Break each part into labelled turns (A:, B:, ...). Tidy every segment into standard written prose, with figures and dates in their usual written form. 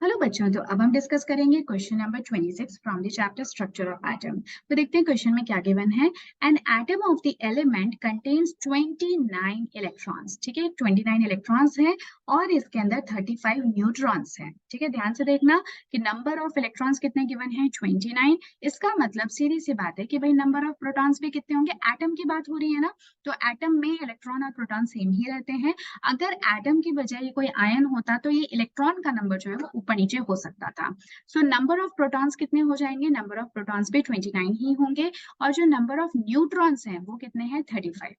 A: Hello बच्चों, तो अब हम डिस्कस करेंगे question number 26 from the chapter structure of atom. तो देखते हैं क्वेश्चन में क्या गिवन है। An atom of the element contains 29 electrons. ठीक है, 29 इलेक्ट्रॉन्स हैं और इसके अंदर 35 न्यूट्रॉन्स हैं। ठीक है, ध्यान से देखना कि नंबर ऑफ इलेक्ट्रॉन्स कितने गिवन है, 29। इसका मतलब सीधी सी बात है कि भाई नंबर ऑफ प्रोटॉन्स भी कितने होंगे, एटम की बात हो रही है ना, तो एटम में इलेक्ट्रॉन और प्रोटॉन सेम ही रहते हैं। अगर एटम की बजाय कोई आयन होता तो ये इलेक्ट्रॉन का नंबर जो है वो ऊपर नीचे हो सकता था। सो नंबर ऑफ प्रोटॉन्स कितने हो जाएंगे, नंबर ऑफ प्रोटॉन्स भी 29 ही होंगे और जो नंबर ऑफ न्यूट्रॉन्स हैं वो कितने हैं, 35।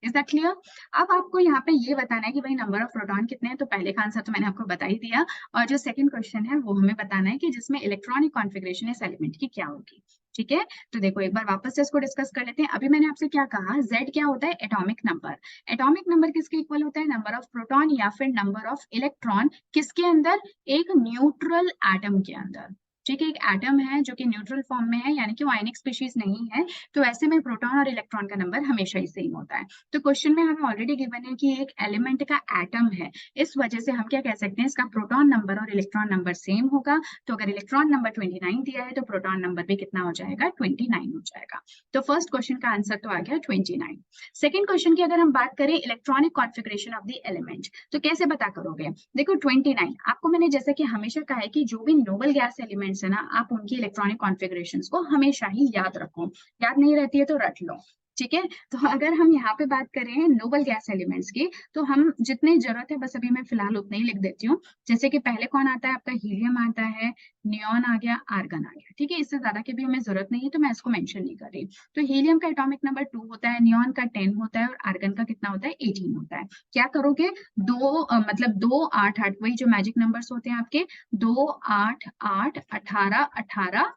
A: Is that clear. अब आपको यहाँ पे ये बताना है कि भाई नंबर ऑफ प्रोटॉन कितने हैं, तो पहले का आंसर तो मैंने आपको बता ही दिया। और जो सेकंड क्वेश्चन है वो हमें बताना है कि जिसमें इलेक्ट्रॉनिक कॉन्फ़िगरेशन इस एलिमेंट की क्या होगी। ठीक है, तो देखो एक बार वापस से इसको डिस्कस कर लेते हैं। अभी मैंने आपसे क्या कहा, Z क्या होता है, एटॉमिक नंबर। एटॉमिक नंबर किसके इक्वल होता है, नंबर ऑफ प्रोटॉन या फिर नंबर ऑफ इलेक्ट्रॉन किसके अंदर, एक न्यूट्रल एटम के अंदर। ठीक है, एक एटम है जो कि न्यूट्रल फॉर्म में है, यानी कि वो आयनिक स्पीशीज नहीं है, तो ऐसे में प्रोटॉन और इलेक्ट्रॉन का नंबर हमेशा ही सेम होता है। तो क्वेश्चन में हमें ऑलरेडी गिवन है कि एक एलिमेंट का एटम है, इस वजह से हम क्या कह सकते हैं, इसका प्रोटॉन नंबर और इलेक्ट्रॉन नंबर सेम होगा। तो अगर इलेक्ट्रॉन नंबर 29 दिया है तो प्रोटॉन नंबर भी कितना हो जाएगा, 29 हो जाएगा। तो फर्स्ट क्वेश्चन का आंसर तो आ गया 29। सेकेंड क्वेश्चन की अगर हम बात करें, electronic configuration of the element, तो कैसे पता करोगे। देखो 29 आपको मैंने जैसे कि हमेशा कहा है कि जो भी नोबल गैस एलिमेंट्स है ना, आप उनकी इलेक्ट्रॉनिक कॉन्फ़िगरेशंस को हमेशा ही याद रखो। याद नहीं रहती है तो रट लो। ठीक है, तो अगर हम यहाँ पे बात करें नोबल गैस एलिमेंट्स की, तो हम जितने जरूरत है बस अभी मैं फिलहाल उतने ही लिख देती हूँ। जैसे कि पहले कौन आता है, आपका हीलियम आता है, नियॉन आ गया, आर्गन आ गया। ठीक है, इससे ज्यादा की भी हमें जरूरत नहीं है तो मैं इसको मेंशन नहीं कर रही। तो हीलियम का एटॉमिक नंबर 2 होता है, नियॉन का 10 होता है और आर्गन का कितना होता है, 18 होता है। क्या करोगे, मतलब 2 8 8, वही जो मैजिक नंबर्स होते हैं आपके, 2 8 8 18 18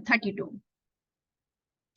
A: 32।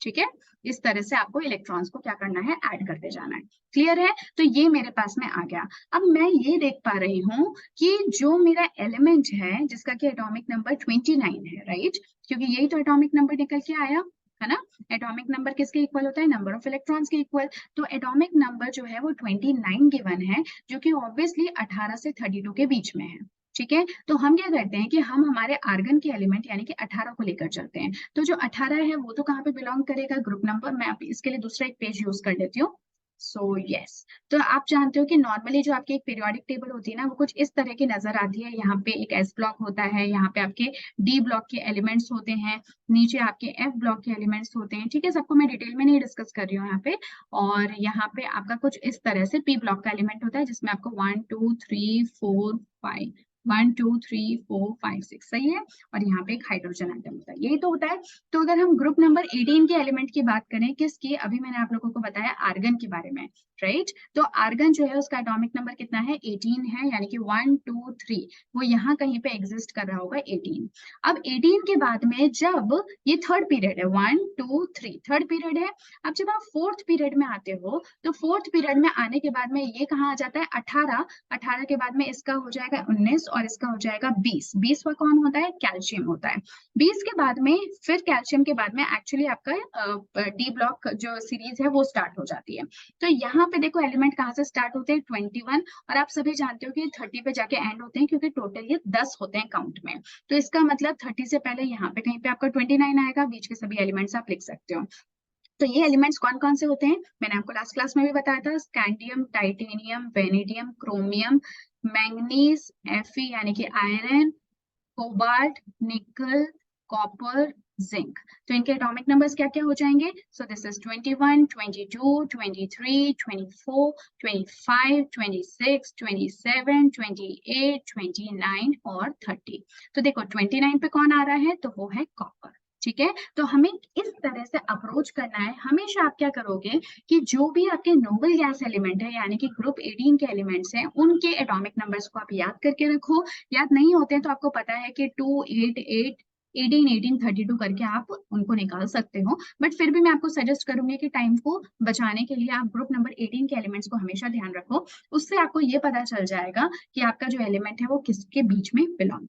A: ठीक है, इस तरह से आपको इलेक्ट्रॉन्स को क्या करना है, ऐड करते जाना है। क्लियर है, तो ये मेरे पास में आ गया। अब मैं ये देख पा रही हूँ कि जो मेरा एलिमेंट है जिसका कि एटॉमिक नंबर 29 है, राइट, क्योंकि यही तो एटॉमिक नंबर निकल के आया है ना। एटॉमिक नंबर किसके इक्वल होता है, नंबर ऑफ इलेक्ट्रॉन्स के इक्वल। तो एटॉमिक नंबर जो है वो 29 गिवन है, जो कि ऑब्वियसली 18 से 32 के बीच में है। ठीक है, तो हम क्या करते हैं कि हम हमारे आर्गन के एलिमेंट यानी कि 18 को लेकर चलते हैं। तो जो 18 है वो तो कहाँ पे बिलोंग करेगा, ग्रुप नंबर। मैं अभी इसके लिए दूसरा एक पेज यूज कर लेती हूँ। सो यस, तो आप जानते हो कि नॉर्मली जो आपकी एक पीरियोडिक टेबल होती है ना, वो कुछ इस तरह की नजर आती है। यहाँ पे एक एस ब्लॉक होता है, यहाँ पे आपके डी ब्लॉक के एलिमेंट्स होते हैं, नीचे आपके एफ ब्लॉक के एलिमेंट्स होते हैं। ठीक है, सबको मैं डिटेल में नहीं डिस्कस कर रही हूँ यहाँ पे। और यहाँ पे आपका कुछ इस तरह से पी ब्लॉक का एलिमेंट होता है, जिसमें आपको 1 2 3 4 5, 1 2 3 4 5 6 सही है। और यहाँ पे एक हाइड्रोजन आइटम होता है, यही तो होता है। तो अगर हम ग्रुप नंबर 18 के एलिमेंट की बात करें, किसकी, अभी मैंने आप लोगों को बताया आर्गन के बारे में, राइट। तो आर्गन जो है उसका एटॉमिक नंबर कितना है, 18 है, यानी कि 1 2 3 वो यहाँ कहीं पे एग्जिस्ट कर रहा होगा, 18। अब 18 के बाद में जब ये थर्ड पीरियड है, 1 2 3 थर्ड पीरियड है। अब जब आप फोर्थ पीरियड में आते हो, तो फोर्थ पीरियड में आने के बाद में ये कहाँ आ जाता है, 18। 18 के बाद में इसका हो जाएगा 19 और इसका हो जाएगा 20। 20वां कौन होता है, कैल्शियम होता है। 20 के बाद में फिर कैल्शियम के बाद में एक्चुअली आपका डी ब्लॉक जो सीरीज है वो स्टार्ट हो जाती है। तो यहाँ पे देखो एलिमेंट कहाँ से स्टार्ट होते हैं, 21। और आप सभी जानते हो कि 30 पे जाके एंड होते हैं, क्योंकि टोटल ये 10 होते हैं काउंट में। तो इसका मतलब 30 से पहले यहाँ पे कहीं पे आपका 29 आएगा, बीच के सभी एलिमेंट्स आप लिख सकते हो। तो ये एलिमेंट्स कौन कौन से होते हैं, मैंने आपको लास्ट क्लास में भी बताया था, scandium, titanium, vanadium, chromium, manganese, Fe यानी कि आयरन, कोबाल्ट, निकल, कॉपर, जिंक। तो इनके एटॉमिक नंबर्स क्या क्या हो जाएंगे, सो दिस इज 21 22 23 24 25 26 27 28 29 और 30। तो देखो 29 पे कौन आ रहा है, तो वो है कॉपर। ठीक है, तो हमें इस तरह से अप्रोच करना है। हमेशा आप क्या करोगे कि जो भी आपके नोबल गैस एलिमेंट है यानी कि ग्रुप 18 के एलिमेंट्स हैं, उनके एटॉमिक नंबर्स को आप याद करके रखो। याद नहीं होते हैं तो आपको पता है कि 2 8 8 18 18 32 करके आप उनको निकाल सकते हो। बट फिर भी मैं आपको सजेस्ट करूंगी कि टाइम को बचाने के लिए आप ग्रुप नंबर 18 के एलिमेंट्स को हमेशा ध्यान रखो। उससे आपको ये पता चल जाएगा कि आपका जो एलिमेंट है वो किसके बीच में बिलोंग।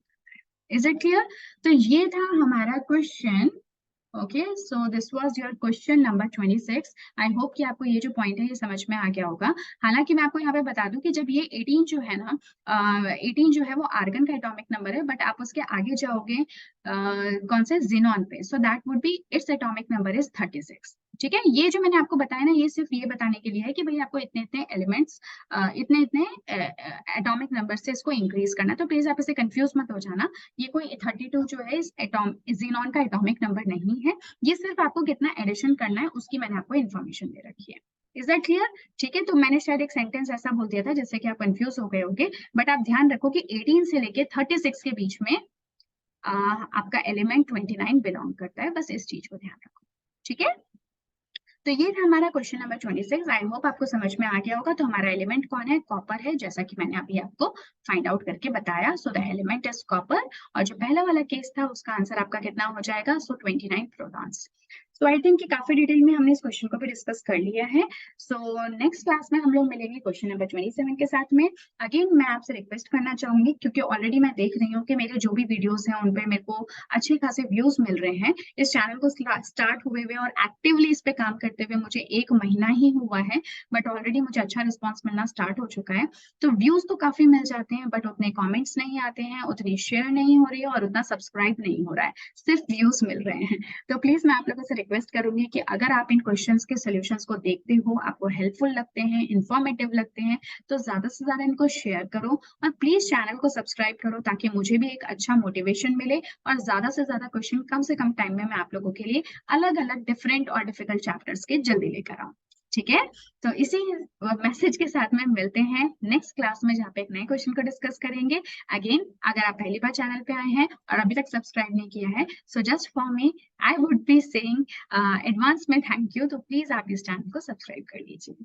A: Is it clear. तो ये था हमारा question okay, so this was your question number 26। I hope कि आपको ये जो पॉइंट है ये समझ में आ गया होगा। हालांकि मैं आपको यहाँ पे बता दूं कि जब ये 18 जो है ना, 18 जो है वो आर्गन का एटॉमिक नंबर है, बट आप उसके आगे जाओगे कौन से जिनॉन पे, so that would be its atomic number is 36। ठीक है, ये जो मैंने आपको बताया ना, ये सिर्फ ये बताने के लिए है कि भाई आपको इतने इतने एलिमेंट्स, इतने इतने एटॉमिक नंबर से इसको इंक्रीज करना है। तो प्लीज आप इसे कंफ्यूज मत हो जाना। ये कोई 32 जो है इस जीनॉन का एटॉमिक नंबर नहीं है। ये सिर्फ आपको कितना एडिशन करना है उसकी मैंने आपको इन्फॉर्मेशन दे रखी है। Is that clear? ठीक है, तो मैंने शायद एक सेंटेंस ऐसा बोल दिया था जिससे कि आप कंफ्यूज हो गए होंगे, बट आप ध्यान रखो कि 18 से लेके 36 के बीच में आपका एलिमेंट 29 बिलोंग करता है। बस इस चीज को ध्यान रखो। ठीक है, तो ये था हमारा क्वेश्चन नंबर 26। आई होप आपको समझ में आ गया होगा। तो हमारा एलिमेंट कौन है? कॉपर है, जैसा कि मैंने अभी आपको फाइंड आउट करके बताया। So the element is copper. और जो पहला वाला केस था उसका आंसर आपका कितना हो जाएगा? सो 29 प्रोटॉन्स। सो आई थिंक कि काफी डिटेल में हमने इस क्वेश्चन को भी डिस्कस कर लिया है। सो नेक्स्ट क्लास में हम लोग मिलेंगे क्वेश्चन नंबर 27 के साथ में। अगेन मैं आपसे रिक्वेस्ट करना चाहूंगी, क्योंकि ऑलरेडी मैं देख रही हूँ कि मेरे जो भी वीडियोस हैं उन पे मेरे को अच्छे खासे व्यूज मिल रहे हैं। इस चैनल को स्टार्ट हुए हुए और एक्टिवली इस पे काम करते हुए मुझे 1 महीना ही हुआ है, बट ऑलरेडी मुझे अच्छा रिस्पॉन्स मिलना स्टार्ट हो चुका है। तो व्यूज तो काफी मिल जाते हैं, बट उतने कॉमेंट्स नहीं आते हैं, उतनी शेयर नहीं हो रही है और उतना सब्सक्राइब नहीं हो रहा है, सिर्फ व्यूज मिल रहे हैं। तो प्लीज मैं आप लोगों से रिक्वेस्ट करूंगी कि अगर आप इन क्वेश्चंस के सॉल्यूशंस को देखते हो, आपको हेल्पफुल लगते हैं, इंफॉर्मेटिव लगते हैं, तो ज्यादा से ज्यादा इनको शेयर करो और प्लीज चैनल को सब्सक्राइब करो, ताकि मुझे भी एक अच्छा मोटिवेशन मिले और ज्यादा से ज्यादा क्वेश्चन कम से कम टाइम में मैं आप लोगों के लिए अलग अलग डिफरेंट और डिफिकल्ट चैप्टर्स के जल्दी लेकर आऊं। ठीक है, तो इसी मैसेज के साथ में मिलते हैं नेक्स्ट क्लास में, जहाँ पे एक नए क्वेश्चन को डिस्कस करेंगे। अगेन, अगर आप पहली बार चैनल पे आए हैं और अभी तक सब्सक्राइब नहीं किया है, so just for me I would be saying advance में थैंक यू। तो प्लीज आप इस चैनल को सब्सक्राइब कर लीजिए।